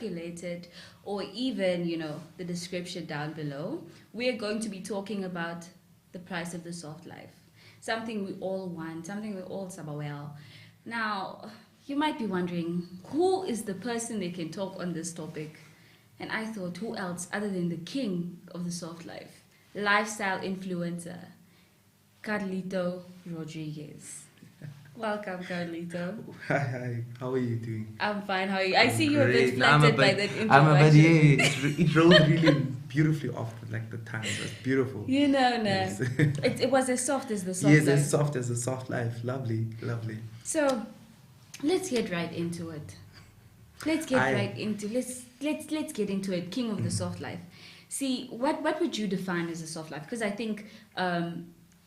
calculated, or even, the description down below, we're going to be talking about the price of the soft life. Something we all want, something we all sabawell. Now, you might be wondering, who is the person that can talk on this topic? And I thought, who else other than the king of the soft life, lifestyle influencer, Carlito Rodrigueze. Welcome, Carlito. Hi, how are you doing? I'm fine. How are you? I see you're a bit No, flattered by that introduction. I'm a bit, yeah, it rolled really beautifully off like the time. It was beautiful. Yes. It was as soft as the soft yes, life. as soft as a soft life. Lovely, lovely. So, let's get right into it. Let's get into it. King of the soft life. See, what would you define as a soft life? Because I think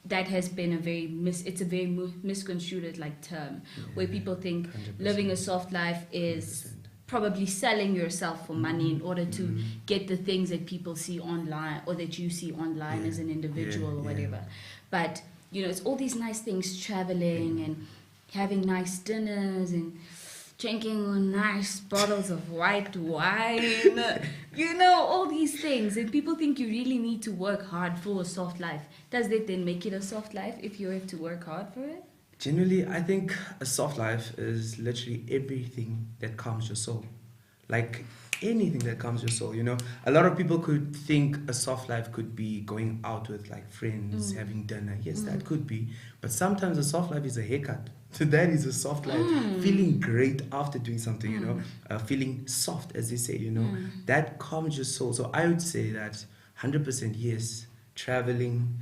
that has been a very misconstrued term, where people think 100%. Living a soft life is 100%. Probably selling yourself for money in order to get the things that people see online or that you see online as an individual or whatever. But it's all these nice things, traveling and having nice dinners and drinking nice bottles of white wine, all these things. And people think you really need to work hard for a soft life. Does that then make it a soft life if you have to work hard for it? Generally, I think a soft life is literally everything that calms your soul. Like anything that calms your soul, A lot of people could think a soft life could be going out with friends, having dinner. Yes, that could be. But sometimes a soft life is a haircut. So that is a soft life. Feeling great after doing something, feeling soft, as they say, that calms your soul. So I would say that 100% yes, traveling,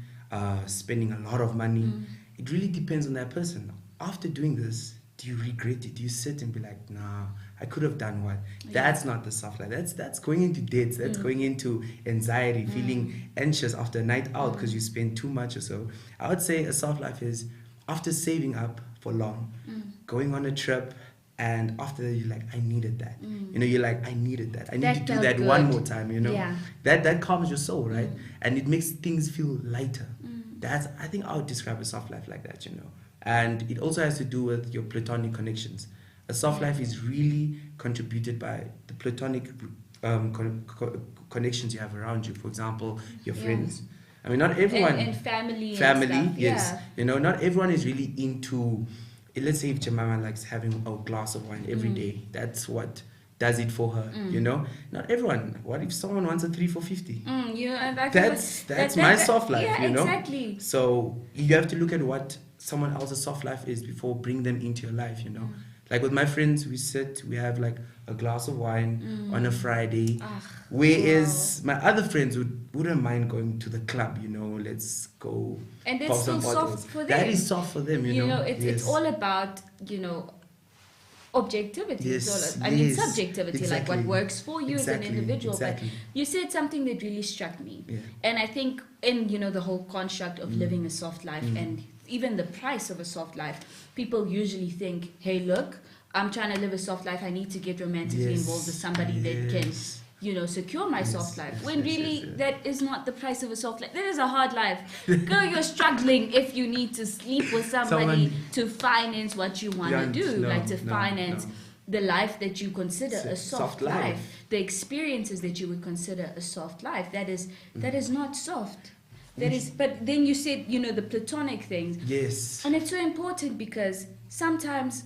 spending a lot of money. It really depends on that person. After doing this, do you regret it? Do you sit and be like, nah, I could have done what? That's not the soft life. That's going into debts. That's going into anxiety, feeling anxious after a night out because you spend too much or so. I would say a soft life is after saving up for long, going on a trip, and after that you're like, I needed that. You're like, I needed that. I need to do that good. One more time, Yeah. That calms your soul, right? And it makes things feel lighter. I think I would describe a soft life like that, And it also has to do with your platonic connections. A soft life is really contributed by the platonic connections you have around you. For example, your friends. I mean, not everyone... And family and stuff. Yes. Yeah. Not everyone is really into... Let's say if Jemima likes having a glass of wine every day. That's what does it for her, Not everyone. What if someone wants a 3 for 50? That's my soft life, Yeah, exactly. So you have to look at what someone else's soft life is before bring them into your life, Like with my friends, we have a glass of wine on a Friday. Whereas my other friends wouldn't mind going to the club, let's go. And that's still soft for them. That is soft for them, It's all about, objectivity. Yes, subjectivity, exactly. Like what works for you as an individual. Exactly. But you said something that really struck me. Yeah. And I think in, the whole construct of living a soft life and even the price of a soft life, people usually think, hey, look, I'm trying to live a soft life. I need to get romantically involved with somebody that can, secure my soft life. When really that is not the price of a soft life. That is a hard life. Girl, you're struggling if you need to sleep with somebody to finance what you want to do. Finance the life that you consider a soft life. The experiences that you would consider a soft life. That is not soft. But then you said, the platonic things. Yes. And it's so important because sometimes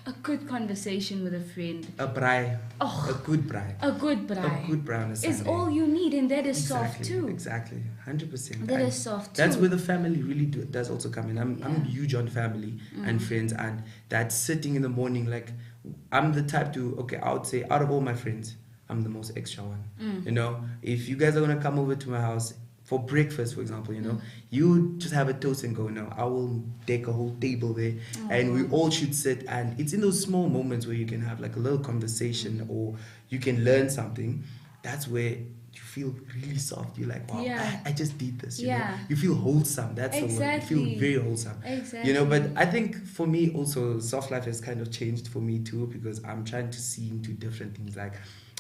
a good conversation with a friend. A good braai. A good braai on a Sunday is all you need, and that is soft too. Exactly, 100%. That is soft too. That's where the family really does also come in. I'm huge on family and friends, and that sitting in the morning, I'm the type to, I would say out of all my friends, I'm the most extra one. If you guys are gonna come over to my house for breakfast, for example, you just have a toast and go. No, I will take a whole table there, and we all should sit. And it's in those small moments where you can have a little conversation or you can learn something. That's where you feel really soft. You're like, wow, I just did this. You know? You feel wholesome. That's the word. You feel very wholesome. Exactly. But I think for me also, soft life has kind of changed for me too, because I'm trying to see into different things.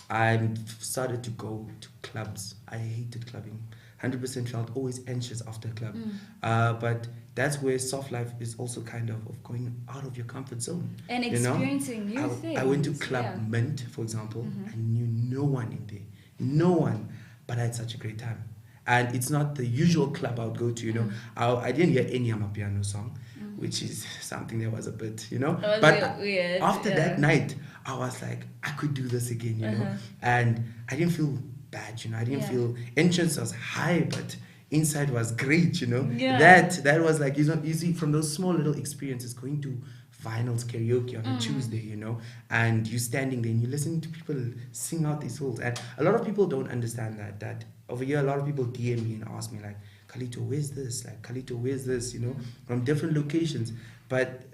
I started to go to clubs. I hated clubbing. 100% felt always anxious after a club. But that's where soft life is also kind of going out of your comfort zone. And You know? experiencing new things. I went to Club Mint, for example. I knew no one in there. No one. But I had such a great time. And it's not the usual club I would go to, you know. I didn't hear any Amapiano song, which is something that was a bit, you know. It was But weird. after that night, I was like, I could do this again, you know. And I didn't feel bad, you know. I didn't feel, entrance was high, but inside was great, you know. That was like, you know, you see, from those small little experiences, going to Vinyls karaoke on a Tuesday, you know, and you standing there and you're listening to people sing out these souls. And a lot of people don't understand that over here, a lot of people DM me and ask me like, Carlito, where's this? Like, Carlito, where's this? You know, from different locations. But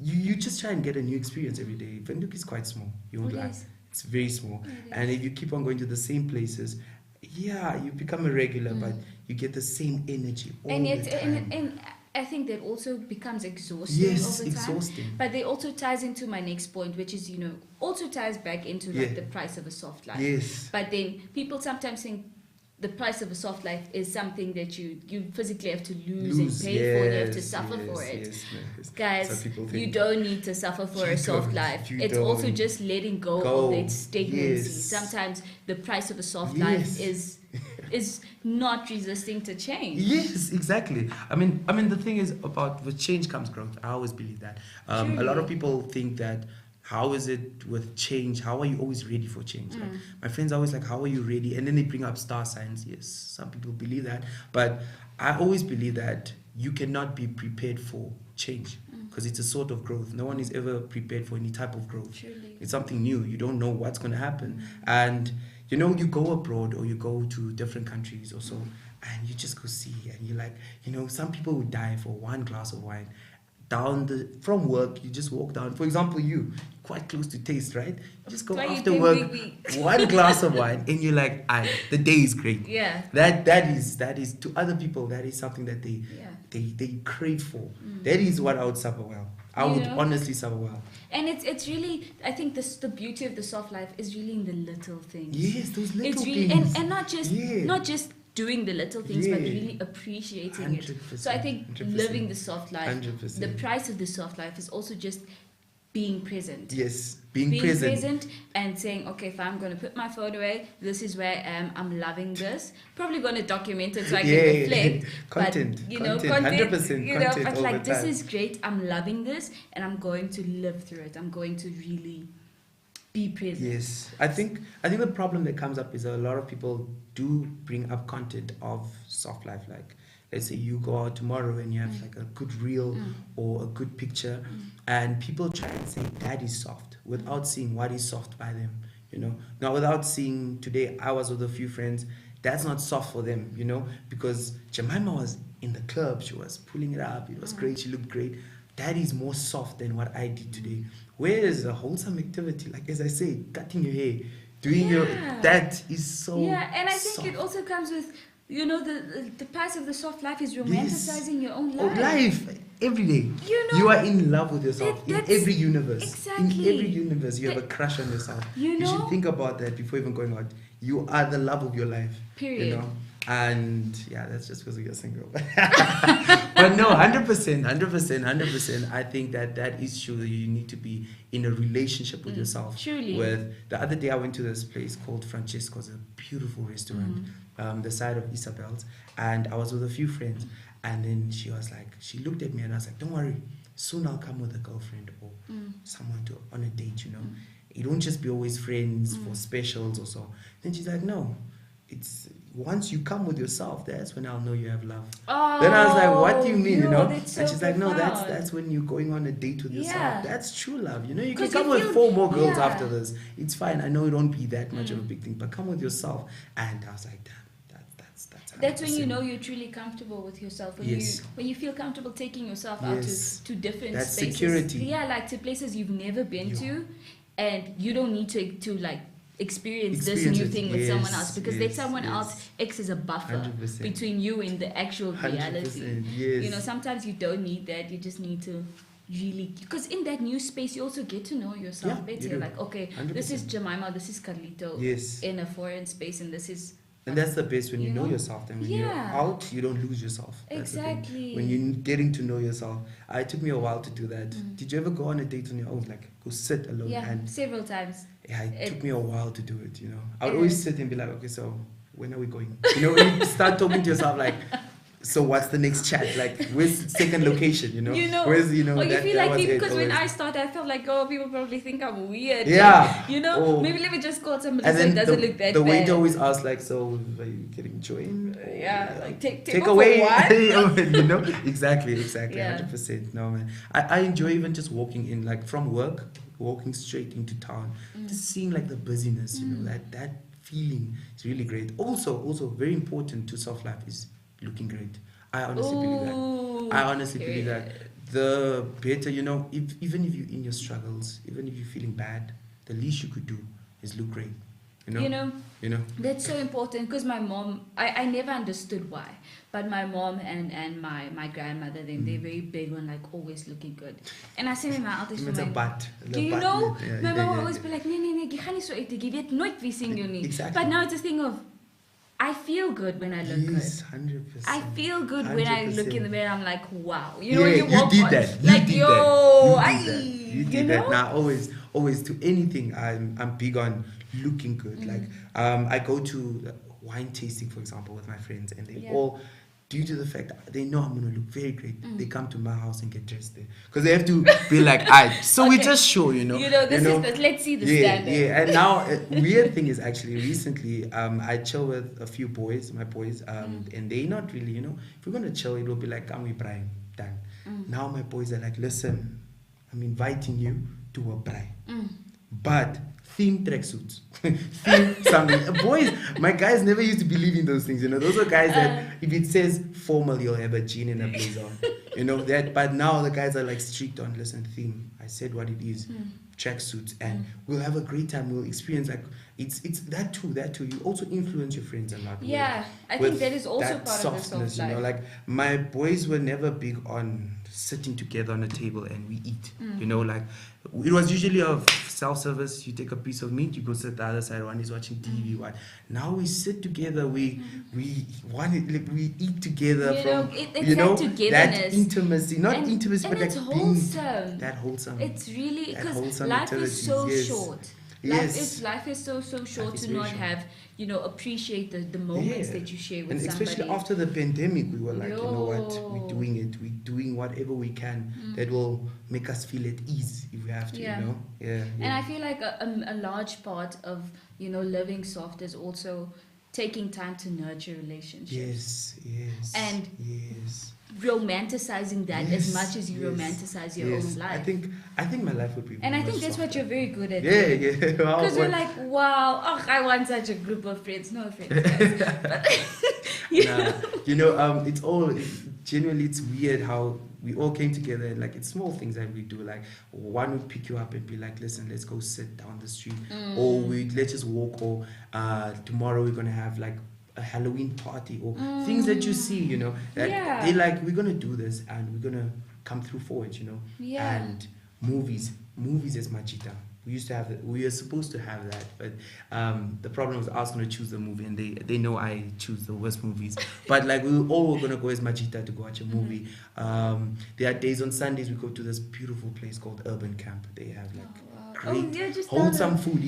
you just try and get a new experience every day. Windhoek is quite small. You won't lie. It's very small. And if you keep on going to the same places, yeah, you become a regular, but you get the same energy all the time. And I think that also becomes exhausting yes, over time. Exhausting. But they also ties into my next point, which is, you know, also ties back into like the price of a soft life. Yes. But then people sometimes think the price of a soft life is something that you physically have to lose and pay for, you have to suffer for it. Guys, you don't need to suffer for a soft life. It's also just letting go of its stagnancy. Sometimes the price of a soft life is not resisting to change. Yes, exactly. I mean, the thing is about with change comes growth. I always believe that. A lot of people think that, how is it with change? How are you always ready for change? Like, my friends are always like, how are you ready? And then they bring up star signs. Yes, some people believe that. But I always believe that you cannot be prepared for change because it's a sort of growth. No one is ever prepared for any type of growth. Truly. It's something new. You don't know what's going to happen. And, you know, you go abroad or you go to different countries or so, and you just go see, and you're like, you know, some people would die for one glass of wine. From work, you just walk down. For example, you quite close to taste, right? You just go after work, one glass of wine, and you're like, the day is great. Yeah. That is to other people, that is something that they crave for. That is what I would suffer well. I would honestly suffer well. And it's really, I think the beauty of the soft life is really in the little things. Yes, those little things. And not just doing the little things, but really appreciating 100%, it. So I think 100%, living the soft life, 100%. the price of the soft life is also just being present. Yes, being present and saying, okay, if I'm going to put my phone away, this is where I am. I'm loving this. Probably going to document it so I can reflect. Content, but, you know, 100% you know, content but like, this time. is great. I'm loving this, and I'm going to live through it. I'm going to really be present. Yes, I think the problem that comes up is a lot of people do bring up content of soft life. Like, let's say you go out tomorrow and you have like a good reel or a good picture, and people try and say that is soft without seeing what is soft by them. You know, now without seeing, today I was with a few friends. That's not soft for them, you know, because Jemima was in the club. She was pulling it up. It was great. She looked great. That is more soft than what I did today. Whereas a wholesome activity, like as I say, cutting your hair, doing that is so and I think soft. it also comes with, you know, the price of the soft life is romanticizing your own life. Life every day. You know, you are in love with yourself in every universe. Exactly. In every universe, you have a crush on yourself. You should think about that before even going out. You are the love of your life. Period. You know. And yeah, that's just because you're single. But no, 100%. I think that is true. You need to be in a relationship with yourself. Truly. The other day I went to this place called Francesco's, a beautiful restaurant, the side of Isabel's, and I was with a few friends, and then she was like, she looked at me and I was like, don't worry, soon I'll come with a girlfriend or someone on a date, you know. It won't just be always friends for specials or so. Then she's like, no, it's once you come with yourself, that's when I'll know you have love. Oh, then I was like, what do you mean, you know? And she's like, no, that's when you're going on a date with yourself. That's true love. You know, you can 'Cause come you with feel- 4 more girls after this. It's fine. I know it won't be that much of a big thing, but come with yourself. And I was like, damn, that's when you know you're truly comfortable with yourself. When you feel comfortable taking yourself out to different spaces. Security. Yeah, like to places you've never been to, and you don't need to like experience this new thing with someone else, because that someone else acts as a buffer 100%. between you and the actual reality. 100%, yes. You know, sometimes you don't need that. You just need to really, because in that new space you also get to know yourself better. Like, okay, 100%. this is Jemima, this is Carlito in a foreign space, and this is And that's the best when you know know? yourself. And when you're Yeah. out, you don't lose yourself. That's the thing. Exactly. When you're getting to know yourself. It took me a while to do that. Mm. Did you ever go on a date on your own? Like, go sit alone? Yeah, And several times. yeah, it took me a while to do it, you know. I would It always is. sit and be like, okay, so when are we going? You know, when you start talking to yourself like, so what's the next chat? Like, where's second location, you know? Where's, you know, or you that, feel that like was because it, when always. I started, I felt like, oh, people probably think I'm weird. Yeah. Like, you know, Oh. maybe let me just call somebody And so it then doesn't look that the bad. waiter always asks like, so are you getting joined? Or, Yeah, like take off away. for what? You know? Exactly, Yeah. 100%. No, man. I enjoy even just walking in, like from work, walking straight into town, just seeing like the busyness, you know, that feeling is really great. Also very important to self-life is looking great. I honestly believe that. I honestly believe that. The better, you know, even if you're in your struggles, even if you're feeling bad, the least you could do is look great. You know? That's so important because my mom, I never understood why, but my mom and my grandmother, they're very big on like always looking good. And I say to my altyd Met 'n butt. do you know? Yeah, My mom yeah, will always yeah. be like, nee, jy gaan nie so uit, jy weet nooit wie sien jou nie. Exactly. But now it's a thing of, I feel good when I look Yes, good. 100%. I feel good when I look in the 100%. mirror. I'm like, wow. You know, when Yeah, you walk did on, that. like, You did yo, that. You did that. know? Now, always to anything, I'm big on looking good. Like, I go to wine tasting, for example, with my friends, and they all, due to the fact that they know I'm gonna look very great, they come to my house and get dressed there because they have to be like, so we just show, you know. Let's see the standard. Yeah. And now, weird thing is actually recently, I chill with a few boys, my boys, and they not really, you know, if we're gonna chill, it will be like, we Brian, done. Now my boys are like, listen, I'm inviting you to a braai, but theme tracksuits, theme something. Boys, my guys never used to believe in those things, you know. Those are guys that if it says formal, you'll have a jean and a blazer on, you know that. But now the guys are like strict on, listen, theme. I said what it is, tracksuits, and we'll have a great time. We'll experience like it's that too. You also influence your friends a lot. Yeah, I think that is also that part of the softness, soft you know. life. Like my boys were never big on sitting together on a table and we eat. You know, like it was usually a self-service. You take a piece of meat, you go sit the other side. One is watching TV. One now we sit together. We eat together. It's that togetherness, that intimacy, not intimacy, but it's like wholesome. that wholesome. It's really because wholesome life is so activities, yes. short. Yes. Life is so short is to very not short. have, you know, appreciate the moments that you share with and somebody. especially after the pandemic, we were like, you know what, we're doing it. We're doing whatever we can that will make us feel at ease if we have to, you know. Yeah. And I feel like a large part of, you know, living soft is also taking time to nurture relationships. Yes. And yes. romanticizing that as much as you romanticize your own life. I think my life would be. And I think that's what you're very good at. Yeah. Because you're like, wow, I want such a group of friends. No offense, guys. But, you know, it's all genuinely. It's weird how we all came together and like it's small things that we do. Like one would pick you up and be like, listen, let's go sit down the street, or let's just walk, or tomorrow we're gonna have like a Halloween party, or things that you see, you know, that they like, we're gonna do this and we're gonna come through for it, you know. And movies is Majita. We are supposed to have that, but the problem was I was gonna choose the movie, and they know I choose the worst movies. But like we all were gonna go as Majita to go watch a movie. There are days on Sundays we go to this beautiful place called Urban Camp. They have like great wholesome food,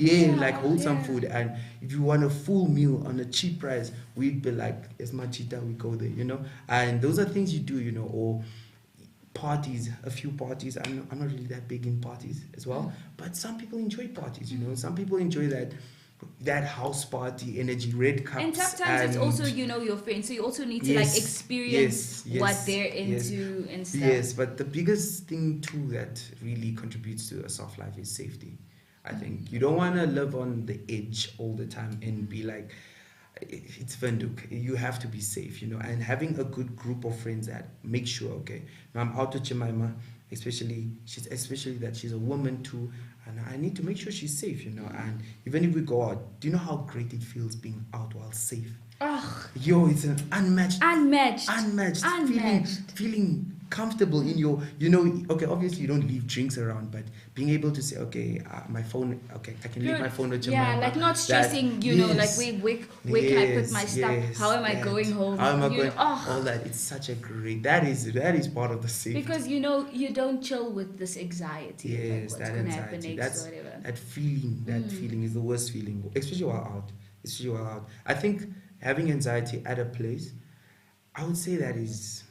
wholesome food. And if you want a full meal on a cheap price, we'd be like, as Majita, we go there, you know. And those are things you do, you know. Or parties, a few parties. I'm not really that big in parties as well, but some people enjoy parties, you know. Some people enjoy that house party energy, red cups. And sometimes it's also, you know, your friends, so you also need to like experience what they're into and stuff. Yes, but the biggest thing too that really contributes to a soft life is safety. I think you don't want to live on the edge all the time and be like, it's Venduk. You have to be safe, you know, and having a good group of friends that make sure, okay, now I'm out to Jemima, especially that she's a woman too, and I need to make sure she's safe, you know. And even if we go out, do you know how great it feels being out while safe? Oh, yo, it's an unmatched feeling comfortable in your, okay, obviously you don't leave drinks around, but being able to say, okay, my phone, okay, I can leave my phone with yeah, Jemima. like not stressing, like where can I put my stuff? How am I going home? How am I going? Oh. All that. It's such a great. That is part of the safety. Because you don't chill with this anxiety. Yes, Like what's that gonna anxiety. happen next or whatever. That feeling. That feeling is the worst feeling, especially while out. I think having anxiety at a place, I would say that is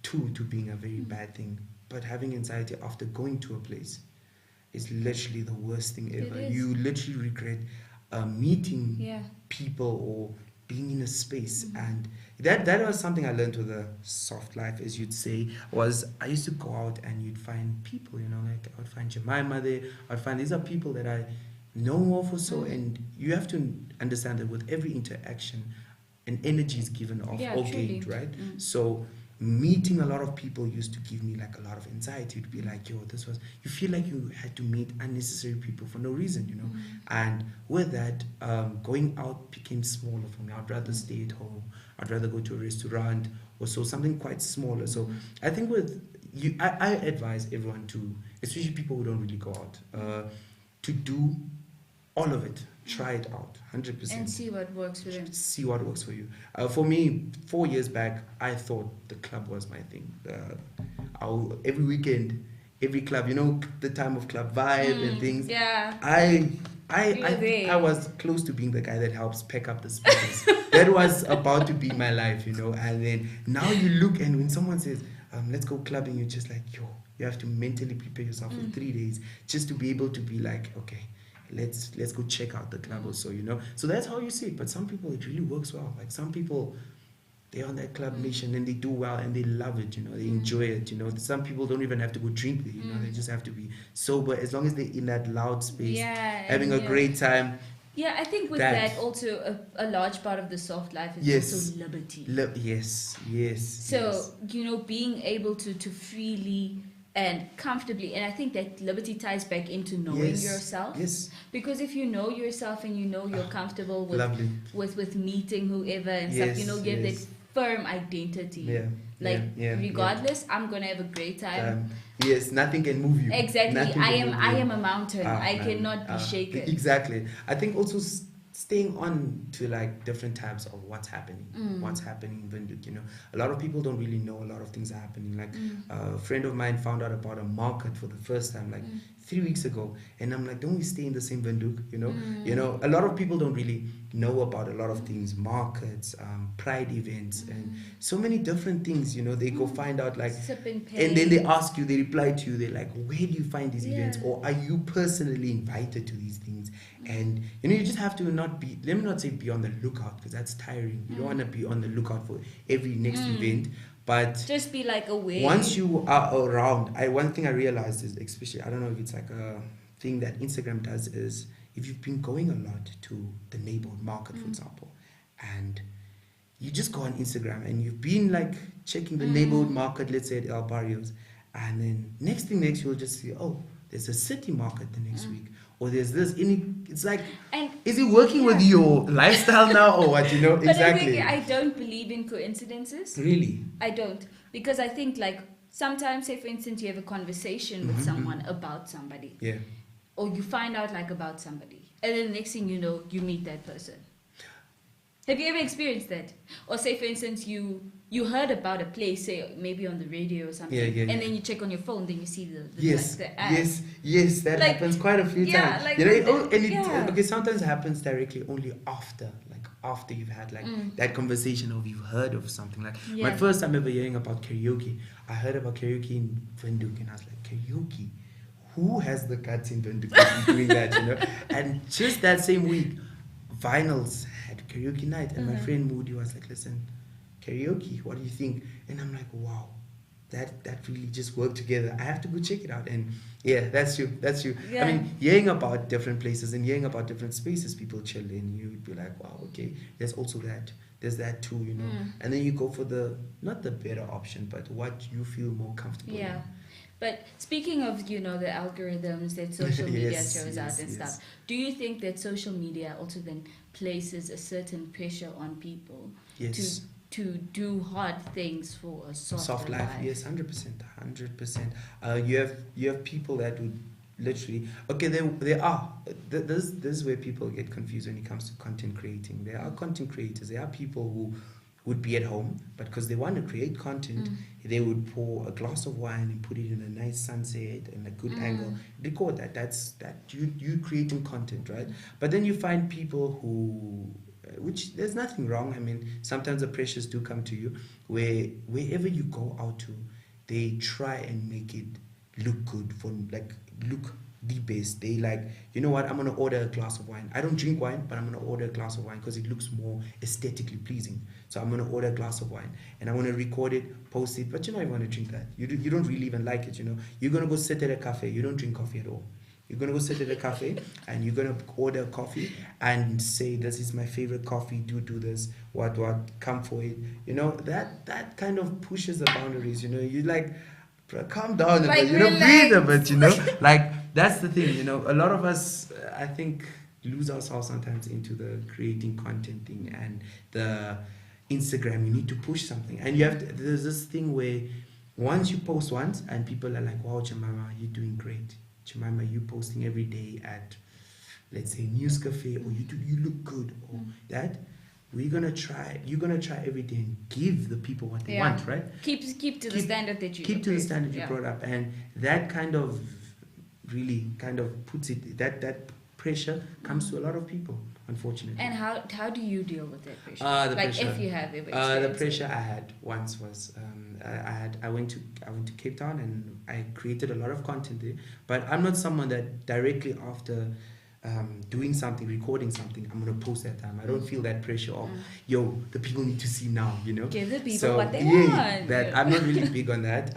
to being a very bad thing. But having anxiety after going to a place is literally the worst thing ever. You literally regret meeting people or being in a space. And that was something I learned with the soft life, as you'd say, was I used to go out and you'd find people, like I would find Jemima there, I'd find these are people that I know of or so, and you have to understand that with every interaction an energy is given off or gained, right? So meeting a lot of people used to give me like a lot of anxiety. To be like, you feel like you had to meet unnecessary people for no reason, and with that, going out became smaller for me. I'd rather stay at home, I'd rather go to a restaurant or so, something quite smaller. So I think with you, I advise everyone to, especially people who don't really go out, to do all of it. Try it out, 100%. And see what works for them. See what works for you. For me, 4 years back, I thought the club was my thing. Every weekend, every club, the time of club vibe and things. Yeah. I was close to being the guy that helps pack up the speakers. That was about to be my life, And then now you look, and when someone says, let's go clubbing, you're just like, you have to mentally prepare yourself for 3 days just to be able to be like, okay, let's go check out the club also, So that's how you see it. But some people, it really works well. Like some people, they're on that club mission and they do well and they love it, they enjoy it, Some people don't even have to go drink there, They just have to be sober, as long as they're in that loud space, having a great time. Yeah, I think with that also a large part of the soft life is also liberty. Yes. So, being able to freely and comfortably, and I think that liberty ties back into knowing yourself. Yes. Because if you know yourself and you're comfortable with meeting whoever and stuff, you have that firm identity. Yeah. Regardless, I'm gonna have a great time. Yes, nothing can move you. Exactly. I am a mountain. I cannot be shaken. Exactly. I think also staying on to like different tabs of what's happening in Windhoek, a lot of people don't really know a lot of things are happening. Like a friend of mine found out about a market for the first time like 3 weeks ago, and I'm like, don't we stay in the same Windhoek? A lot of people don't really know about a lot of things, markets, pride events, and so many different things. They go find out like, and then they ask you, they reply to you, they're like, where do you find these events, or are you personally invited to these things? And you just have to not be, let me not say be on the lookout, because that's tiring. You don't want to be on the lookout for every next event, but just be like aware. Once you are around, one thing I realized is, especially, I don't know if it's like a thing that Instagram does, is if you've been going a lot to the neighborhood market, for example, and you just go on Instagram and you've been like checking the neighborhood market, let's say at El Barrios, and then next you'll just see, oh, there's a city market the next week, or there's this. It's like, is it working with your lifestyle now, or what? But exactly. I don't believe in coincidences. Really? I don't, because I think like sometimes, say for instance, you have a conversation with someone about somebody, or you find out like about somebody, and then the next thing you know, you meet that person. Have you ever experienced that? Or say for instance, you heard about a place, say maybe on the radio or something, and then you check on your phone, then you see the ad. Yes, that like, happens quite a few times. Like, okay, sometimes it happens directly only after you've had like that conversation, or you've heard of something. Like my first time ever hearing about karaoke, I heard about karaoke in Windhoek, and I was like, karaoke? Who has the guts in Windhoek to be doing that, And just that same week, Vinyls had karaoke night, and my friend Moody was like, listen, karaoke, what do you think? And I'm like, wow, that really just worked together. I have to go check it out. And that's you. I mean, hearing about different places and hearing about different spaces people chill in, you'd be like, wow, okay, there's also that. There's that too, And then you go for not the better option, but what you feel more comfortable in. But speaking of, the algorithms that social media shows out and stuff, do you think that social media also then places a certain pressure on people to to do hard things for a soft life. Yes, 100%, 100%. You have people that would literally, okay, there are this is where people get confused when it comes to content creating. There are content creators. There are people who would be at home, but because they want to create content, they would pour a glass of wine and put it in a nice sunset and a good angle, record that. That's you creating content, right? But then you find people who, which there's nothing wrong. I mean, sometimes the pressures do come to you, where wherever you go out to, they try and make it look good, for like look the best. They like, you know what, I'm gonna order a glass of wine. I don't drink wine, but I'm gonna order a glass of wine because it looks more aesthetically pleasing. So I'm gonna order a glass of wine and I want to record it, post it. But you know, you want to drink that. You don't really even like it. You know, you're gonna go sit at a cafe. You don't drink coffee at all. You're gonna go sit at a cafe and you're gonna order coffee and say, "This is my favorite coffee. Do this. What? Come for it." You know, that kind of pushes the boundaries. You know, you like, calm down a bit. You know, breathe a bit. You know, like that's the thing. You know, a lot of us, I think, lose ourselves sometimes into the creating content thing and the Instagram. You need to push something, and you have to, there's this thing where once you post once and people are like, "Wow, Jemima, you're doing great. Jemima, you posting every day at, let's say, News Cafe, or you look good," or that. You're gonna try every day and give the people what they want, right? Keep to the standard that you keep to the standard you brought up, and that kind of really kind of puts it, that pressure comes to a lot of people, unfortunately. And how do you deal with that pressure? The like pressure, if you have ever the pressure I had once was I went to Cape Town and I created a lot of content there, but I'm not someone that directly after doing something, recording something, I'm gonna post that time. I don't feel that pressure of yo, the people need to see now, you know. Give the people what they want. That I'm not really big on that.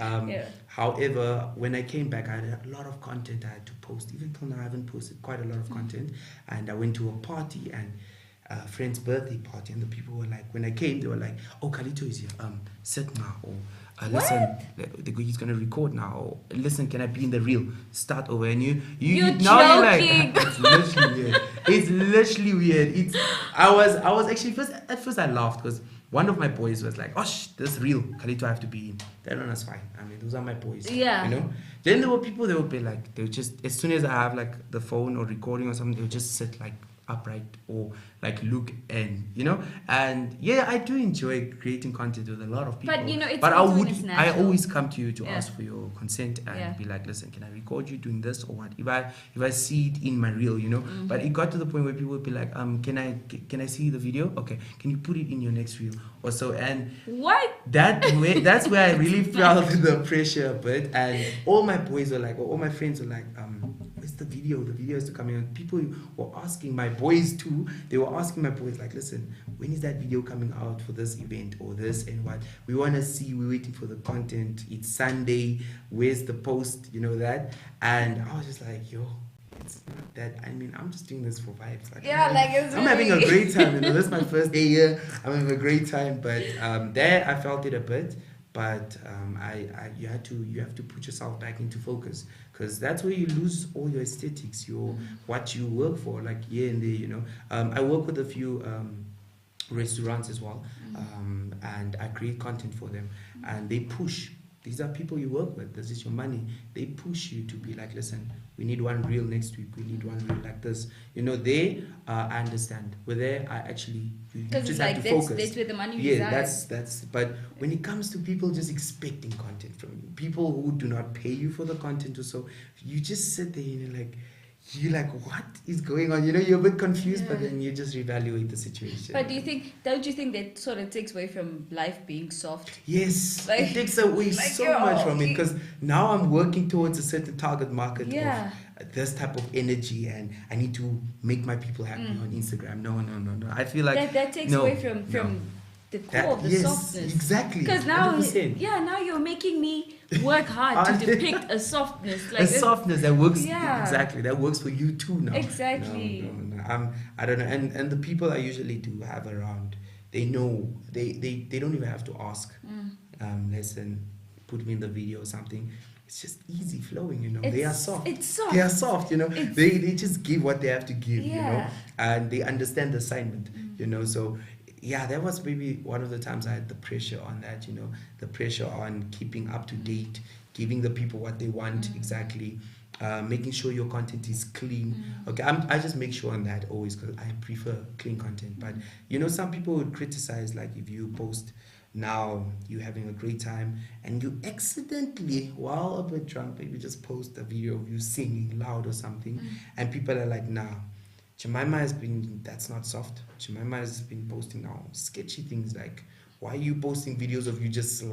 However, when I came back, I had a lot of content I had to post. Even till now, I haven't posted quite a lot of content. And I went to a party and a friend's birthday party, and the people were like, when I came, they were like, "Oh, Carlito is here. Sit now." Or listen, he's gonna record now. Or listen, can I be in the reel? Start over. And you're now you're like, it's literally weird. It's literally weird. I was actually at first I laughed because one of my boys was like, "Oh, this reel, Carlito, I have to be in." That one was fine. I mean, those are my boys. Yeah. You know. Then there were people that would be like, they would just, as soon as I have like the phone or recording or something, they would just sit like upright or like look, and you know, and yeah, I do enjoy creating content with a lot of people, but you know, I always come to you to ask for your consent and be like, "Listen, can I record you doing this or what?" If I see it in my reel, you know. But it got to the point where people would be like, can I see the video? Okay, can you put it in your next reel or so? And that's where I really felt the pressure a bit, and all my boys were like, or all my friends were like, "Where's the video? The video is to coming out." People were asking my boys too. They were asking my boys like, "Listen, when is that video coming out for this event or this and what? We want to see. We're waiting for the content. It's Sunday. Where's the post? You know that?" And I was just like, "Yo, it's not that. I mean, I'm just doing this for vibes. Like, I'm having a great time. You know, this is my first day here. I'm having a great time." But there, I felt it a bit. But you have to put yourself back into focus, because that's where you lose all your aesthetics, what you work for, like here and there, you know. I work with a few restaurants as well, and I create content for them, and they push. These are people you work with. This is your money. They push you to be like, "Listen, we need one reel next week. We need one reel like this." You know, I understand. Where there, I actually, you just have to focus. That's where the money resides. That's. But when it comes to people just expecting content from you, people who do not pay you for the content or so, you just sit there and you're like, what is going on? You know, you're a bit confused, but then you just reevaluate the situation. But don't you think that sort of takes away from life being soft? Yes, it takes away so much from it, because now I'm working towards a certain target market of this type of energy, and I need to make my people happy on Instagram. No. I feel like that takes away from the core of the softness. Exactly. Because now you're making me work hard to depict a softness, like a softness that works. Exactly, that works for you too now. Exactly. No. I don't know. And the people I usually do have around, they know, they don't even have to ask. Listen, put me in the video or something. It's just easy flowing, you know. They are soft. It's soft. They are soft, you know. They just give what they have to give, you know, and they understand the assignment, you know. So yeah, that was maybe one of the times I had the pressure on that, the pressure on keeping up to date, giving the people what they want exactly, making sure your content is clean. Okay, I just make sure on that always because I prefer clean content. But some people would criticize, like if you post now you're having a great time and you accidentally, while a bit drunk, maybe just post a video of you singing loud or something, and people are like, nah. That's not soft. Jemima has been posting now sketchy things like, why are you posting videos of you just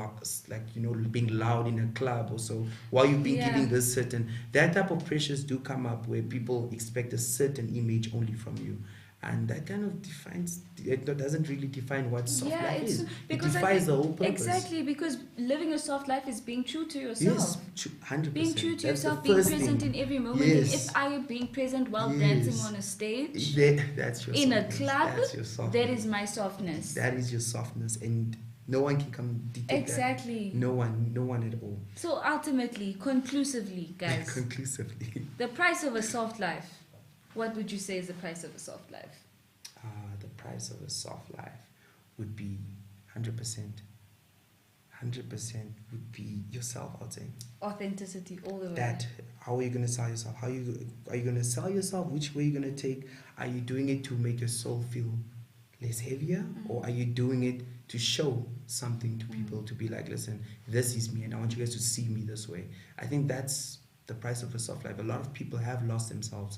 being loud in a club or so? Why are you being giving this certain, that type of pressures do come up where people expect a certain image only from you. And that kind of doesn't really define what soft life is. It defies the whole purpose. Exactly, because living a soft life is being true to yourself. Yes, 100%. Being true to That's yourself, being present thing. in every moment. Yes. And if I am being present while dancing on a stage, that's your in softness. a club, that's your softness. that is my softness. That is your softness. And no one can come detect exactly. that. No one at all. So ultimately, conclusively, guys, the price of a soft life, what would you say is the price of a soft life? The price of a soft life would be 100%. 100% would be yourself, I'd say. Authenticity all the way. That, how are you going to sell yourself? Are you going to sell yourself? Which way are you going to take? Are you doing it to make your soul feel less heavier? Or are you doing it to show something to people, to be like, listen, this is me and I want you guys to see me this way? I think that's the price of a soft life. A lot of people have lost themselves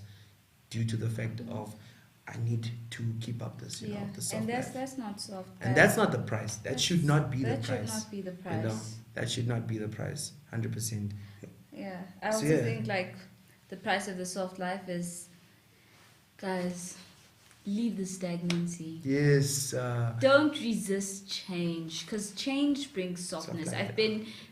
due to the fact of, I need to keep up this, the soft and life. that's not soft. And that's not the price. That should not be the price. That should not be the price. That should not be the price. 100%. Yeah. I also think like the price of the soft life is, guys, leave the stagnancy. Yes. Don't resist change, because change brings softness.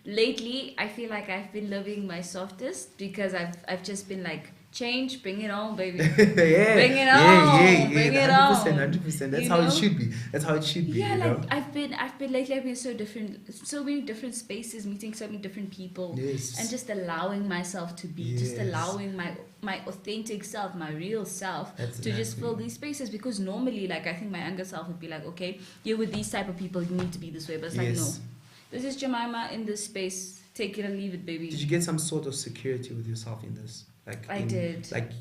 Lately, I feel like I've been living my softest because I've just been like, change, bring it on, baby. Bring it on. Bring it on. 100%. That's how it should be. That's how it should be. Yeah, I've been lately so many different spaces, meeting so many different people. Yes. And just allowing myself to be, just allowing my authentic self, my real self, to just fill these spaces. Because normally, like, I think my younger self would be like, okay, you're with these type of people, you need to be this way. But it's like, no. This is Jemima in this space. Take it or leave it, baby. Did you get some sort of security with yourself in this? I did. Like,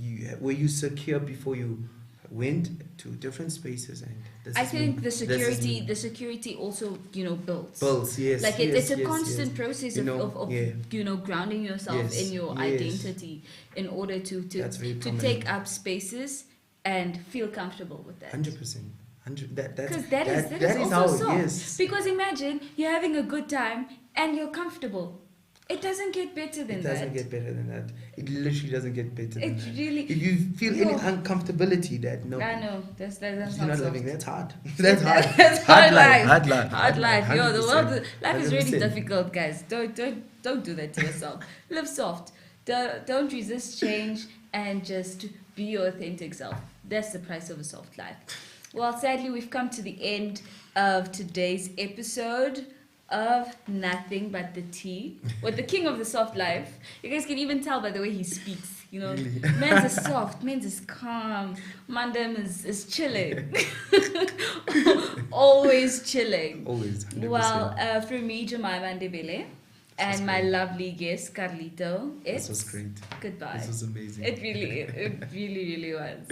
were you secure before you went to different spaces? And I think the security also, builds. Builds, yes. Like it's a constant process of grounding yourself in your identity in order to take up spaces and feel comfortable with that. 100%. Because that is also soft. Yes. Because imagine you're having a good time and you're comfortable. It doesn't get better than that. It doesn't get better than that. It literally doesn't get better than that. Really... If you feel any uncomfortability, no. I know. That's you're not living. That's hard. That's hard. That's hard life. Hard life. Yo, the world, life is really difficult, guys. Don't do that to yourself. Live soft. Don't resist change and just be your authentic self. That's the price of a soft life. Well, sadly, we've come to the end of today's episode of Nothing But the Tea with the king of the soft life. You guys can even tell by the way he speaks. Really? Men's is soft, men's is calm, Mandem is chilling. Always chilling. Always. 100%. Well, from me, Jemima Ndebele, and my lovely guest, Carlito. This was great. Goodbye. This was amazing. It really was.